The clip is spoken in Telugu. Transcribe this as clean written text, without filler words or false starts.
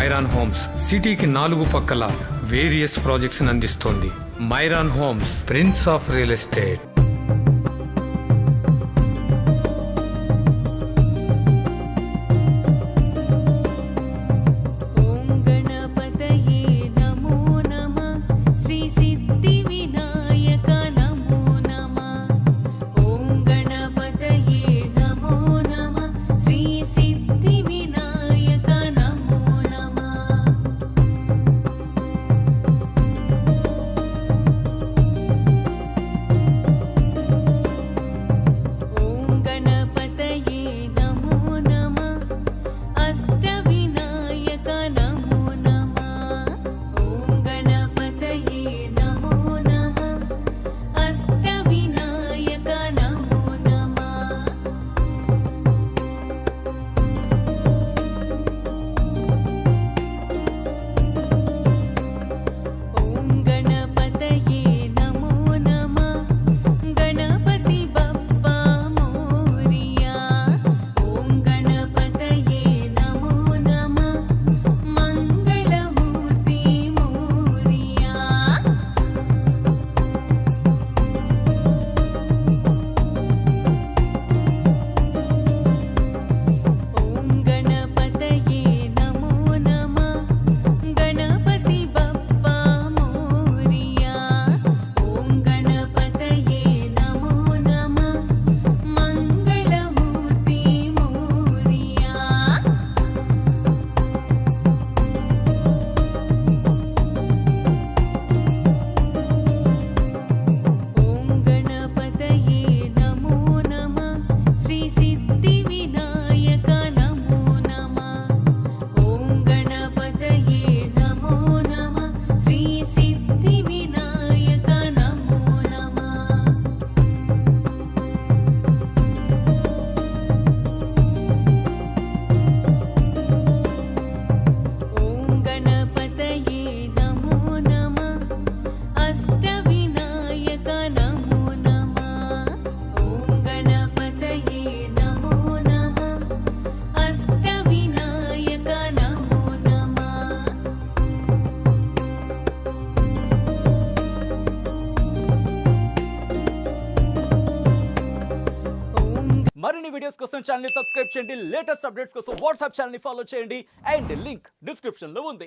మైరాన్ హోమ్స్ సిటీకి 4 పక్కల వేరియస్ ప్రాజెక్ట్స్ అందిస్తోంది. మైరాన్ homes, prince of real estate. మరిన్ని వీడియోస్ కోసం ఛానల్ ని సబ్స్క్రైబ్ చేయండి. లేటెస్ట్ అప్డేట్స్ కోసం వాట్సాప్ ఛానల్ ని ఫాలో చేయండి. అండ్ లింక్ డిస్క్రిప్షన్ లో ఉంది.